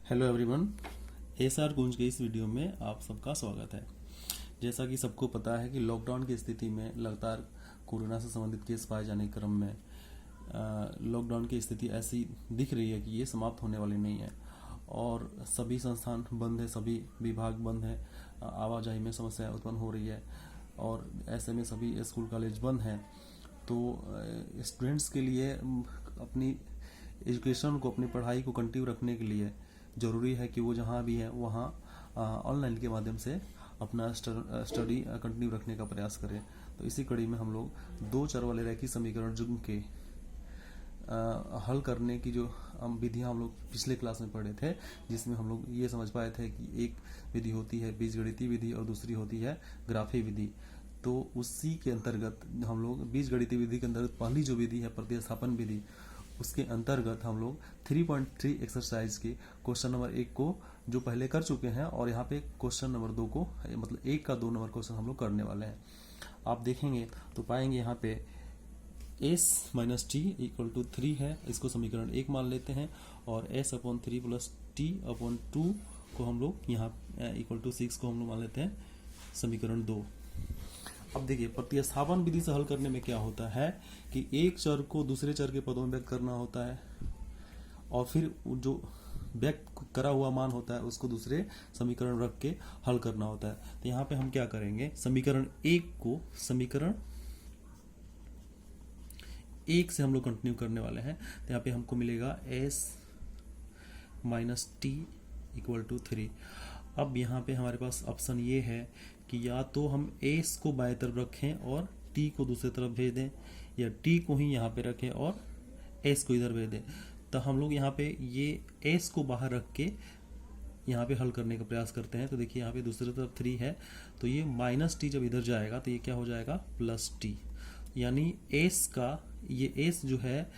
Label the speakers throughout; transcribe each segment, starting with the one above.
Speaker 1: Hello everyone. SR गुंज के इस video में आप सबका स्वागत है। जैसा कि सबको पता है कि लॉकडाउन की स्थिति में लगातार कोरोना से संबंधित केस पाए जाने के क्रम में लॉकडाउन की स्थिति ऐसी दिख रही है कि ये समाप्त होने वाली नहीं है और सभी संस्थान बंद है, सभी विभाग बंद है, आवाजाही में समस्या उत्पन्न हो रही है और ऐसे में सभी स्कूल कॉलेज बंद हैं। तो स्टूडेंट्स के लिए अपनी एजुकेशन को, अपनी पढ़ाई को कंटिन्यू रखने के लिए ज़रूरी है कि वो जहाँ भी है वहाँ ऑनलाइन के माध्यम से अपना स्टडी कंटिन्यू रखने का प्रयास करें। तो इसी कड़ी में हम लोग दो चर वाले रैखिक समीकरण जुग्म के हल करने की जो विधियाँ हम लोग पिछले क्लास में पढ़े थे, जिसमें हम लोग ये समझ पाए थे कि एक विधि होती है बीजगणितीय विधि और दूसरी होती है ग्राफीय विधि। तो उसी के अंतर्गत हम लोग बीजगणितीय विधि के अंतर्गत पहली जो विधि है प्रतिस्थापन विधि, उसके अंतर्गत हम लोग 3.3 एक्सरसाइज के क्वेश्चन नंबर 1 को जो पहले कर चुके हैं और यहाँ पे क्वेश्चन नंबर 2 को, मतलब 1 का 2 नंबर क्वेश्चन हम लोग करने वाले हैं। आप देखेंगे तो पाएंगे यहाँ पे s minus t equal to 3 है, इसको समीकरण 1 मान लेते हैं और s upon 3 plus T upon 2 को हम लोग यहाँ इक्वल टू 6 को हम लोग मान लेते हैं समीकरण 2। अब देखिए प्रतिस्थापन विधि से हल करने में क्या होता है कि एक चर को दूसरे चर के पदों में व्यक्त करना होता है और फिर जो व्यक्त करा हुआ मान होता है उसको दूसरे समीकरण रख के हल करना होता है। तो यहाँ पे हम क्या करेंगे, समीकरण 1 को समीकरण 1 से हम लोग कंटिन्यू करने वाले हैं। तो यहाँ पे हमको मिलेगा s minus t equal to 3। अब यहाँ पे हमारे पास ऑप्शन ये है कि या तो हम s को बाएं तरफ रखें और t को दूसरी तरफ भेज दें, या t को ही यहाँ पे रखें और s को इधर भेज दें। तो हम लोग यहाँ पे ये s को बाहर रख के यहाँ पे हल करने का प्रयास करते हैं। तो देखिए यहाँ पे दूसरी तरफ 3 है, तो ये माइनस टी जब इधर जाएगा तो ये क्या हो जाएगा प्लस टी, यानी s का ये s जो है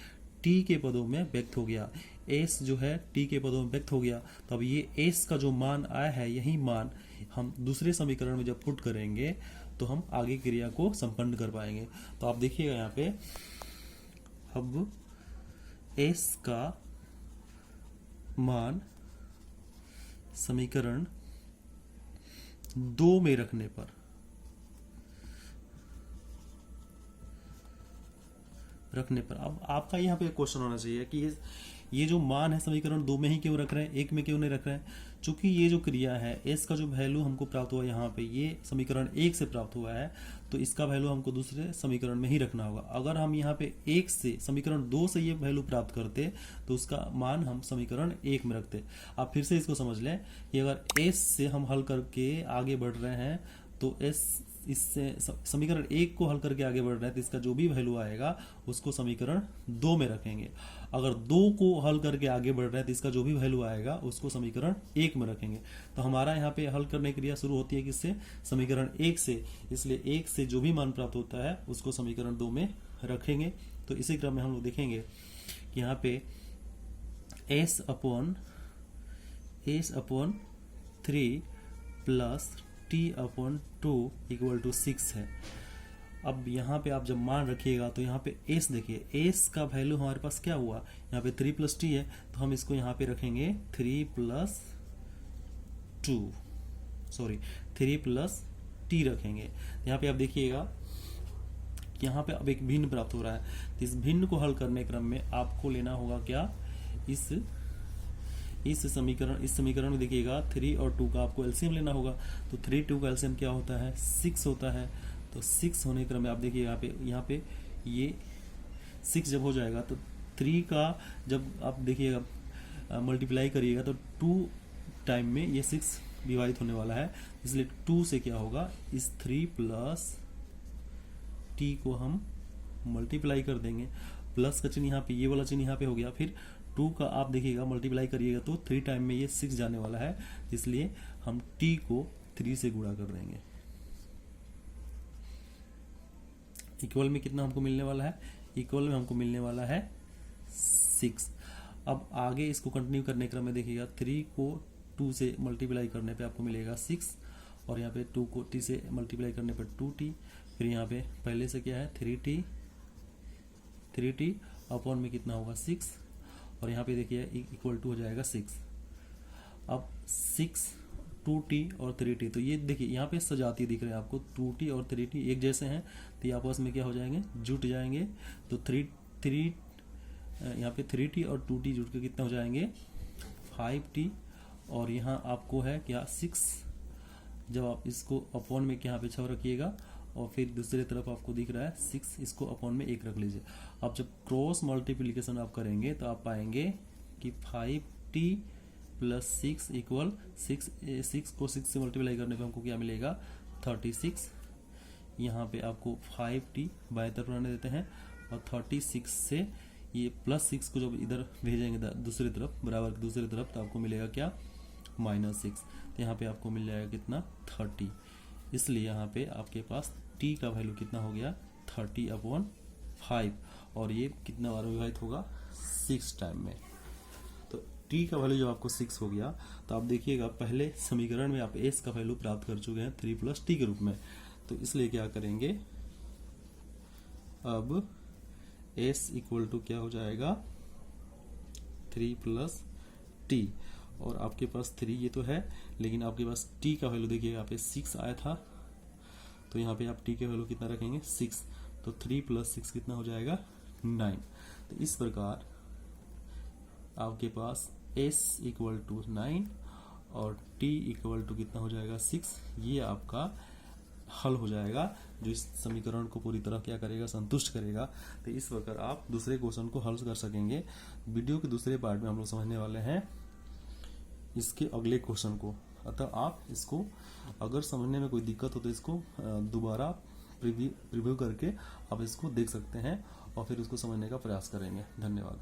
Speaker 1: t के पदों में व्यक्त हो गया, s जो है t के पदों में व्यक्त हो गया। तो अब ये s का जो मान आया है, यही मान हम दूसरे समीकरण में जब पुट करेंगे तो हम आगे क्रिया को संपन्न कर पाएंगे। तो आप देखिएगा यहाँ पे अब s का मान समीकरण 2 में रखने पर अब आपका यहाँ पे क्वेश्चन होना चाहिए कि ये जो मान है समीकरण 2 में ही क्यों रख रहे हैं, 1 में क्यों नहीं रख रहे हैं। चूंकि ये जो क्रिया है s का जो वैल्यू हमको प्राप्त हुआ यहाँ पे, ये समीकरण 1 से प्राप्त हुआ है, तो इसका वैल्यू हमको दूसरे समीकरण में ही रखना होगा। अगर हम यहाँ पे 1 से समीकरण 2 से ये वैल्यू प्राप्त करते तो उसका मान हम समीकरण 1 में रखते। आप फिर से इसको समझ लें कि अगर s से हम हल करके आगे बढ़ रहे हैं तो इससे समीकरण 1 को हल करके आगे बढ़ रहे हैं तो इसका जो भी वैल्यू आएगा उसको समीकरण 2 में रखेंगे। अगर 2 को हल करके आगे बढ़ रहे हैं तो इसका जो भी वैल्यू आएगा उसको समीकरण 1 में रखेंगे। तो हमारा यहाँ पे हल करने की क्रिया शुरू होती है किससे, समीकरण 1 से, इसलिए 1 से जो भी मान प्राप्त होता है उसको समीकरण 2 में रखेंगे। तो इसी क्रम में हम लोग देखेंगे कि यहाँ पे s upon 3 plus t upon 2 equal to 6 है। अब यहाँ पे आप जब मान रखिएगा तो यहाँ पे s देखिए, s का वैल्यू हमारे पास क्या हुआ, यहाँ पे 3 प्लस टी है, तो हम इसको यहाँ पे रखेंगे 3 प्लस टी रखेंगे। यहाँ पे आप देखिएगा यहाँ पे अब एक भिन्न प्राप्त हो रहा है। तो इस भिन्न को हल करने क्रम में आपको लेना होगा क्या, इस समीकरण में देखिएगा 3 और 2 का आपको एलसीएम लेना होगा। तो 3 2 का एलसीएम क्या होता है, 6 होता है। तो 6 होने के क्रम में आप देखिए यहाँ पे ये 6 जब हो जाएगा तो 3 का जब आप देखिएगा मल्टीप्लाई करिएगा तो 2 टाइम में ये 6 विभाजित होने वाला है, इसलिए 2 से क्या होगा, इस 3 प्लस टी को हम मल्टीप्लाई कर देंगे, प्लस का चिन्ह यहाँ पे, ये वाला चिन्ह यहाँ पे हो गया। फिर 2 का आप देखिएगा मल्टीप्लाई करिएगा तो 3 टाइम में ये 6 जाने वाला है, इसलिए हम t को 3 से गुणा कर देंगे। इक्वल में कितना हमको मिलने वाला है, इक्वल में हमको मिलने वाला है 6। अब आगे इसको कंटिन्यू करने क्रम में देखिएगा 3 को 2 से मल्टीप्लाई करने पे आपको मिलेगा 6 और यहाँ पे 2 को t से मल्टीप्लाई करने पर 2t, फिर यहाँ पे पहले से क्या है 3t अपॉन में कितना होगा 6 और यहाँ पे देखिए इक्वल टू हो जाएगा 6। अब 6 2t और 3t, तो ये देखिए यहाँ पे सजाती दिख रहे हैं आपको, 2t और 3t एक जैसे हैं तो ये आपस में क्या हो जाएंगे, जुट जाएंगे। तो 3 यहाँ पे 3t और 2t जुट के कितने हो जाएंगे, 5t। और यहाँ आपको है क्या 6, जब आप इसको अपॉन में यहाँ पे 6 रखिएगा और फिर दूसरी तरफ आपको दिख रहा है 6, इसको अपॉन में 1 रख लीजिए। अब जब क्रॉस मल्टीप्लिकेशन आप करेंगे तो आप पाएंगे कि 5t प्लस 6 इक्वल 6 को 6 से मल्टीप्लाई करने पे हमको क्या मिलेगा, 36। यहाँ पे आपको 5t बाएं तरफ रहने देते हैं और 36 से ये प्लस 6 को जब इधर भेजेंगे दूसरी तरफ, बराबर की दूसरी तरफ, तो आपको मिलेगा क्या, -6। तो यहाँ पे आपको मिल जाएगा कितना, 30। इसलिए यहाँ पे आपके पास t का वैल्यू कितना हो गया, 30/5। और ये कितना बार विभाजित होगा, 6 टाइम में। तो t का वैल्यू जब आपको 6 हो गया तो आप देखिएगा पहले समीकरण में आप s का वैल्यू प्राप्त कर चुके हैं 3 + t के रूप में। तो इसलिए क्या करेंगे, अब s इक्वल टू क्या हो जाएगा, 3 + t। और आपके पास 3 ये तो है, लेकिन आपके पास t का वैल्यू देखिए यहाँ पे 6 आया था, तो यहाँ पे आप t के वैल्यू कितना रखेंगे, 6। तो 3 + 6 कितना हो जाएगा, 9। तो इस प्रकार आपके पास s इक्वल टू 9 और t इक्वल टू कितना हो जाएगा, 6। ये आपका हल हो जाएगा, जो इस समीकरण को पूरी तरह क्या करेगा, संतुष्ट करेगा। तो इस प्रकार आप दूसरे क्वेश्चन को हल कर सकेंगे। वीडियो के दूसरे पार्ट में हम लोग समझने वाले हैं इसके अगले क्वेश्चन को। अतः आप इसको अगर समझने में कोई दिक्कत हो तो इसको दोबारा प्रीव्यू करके आप इसको देख सकते हैं और फिर उसको समझने का प्रयास करेंगे। धन्यवाद।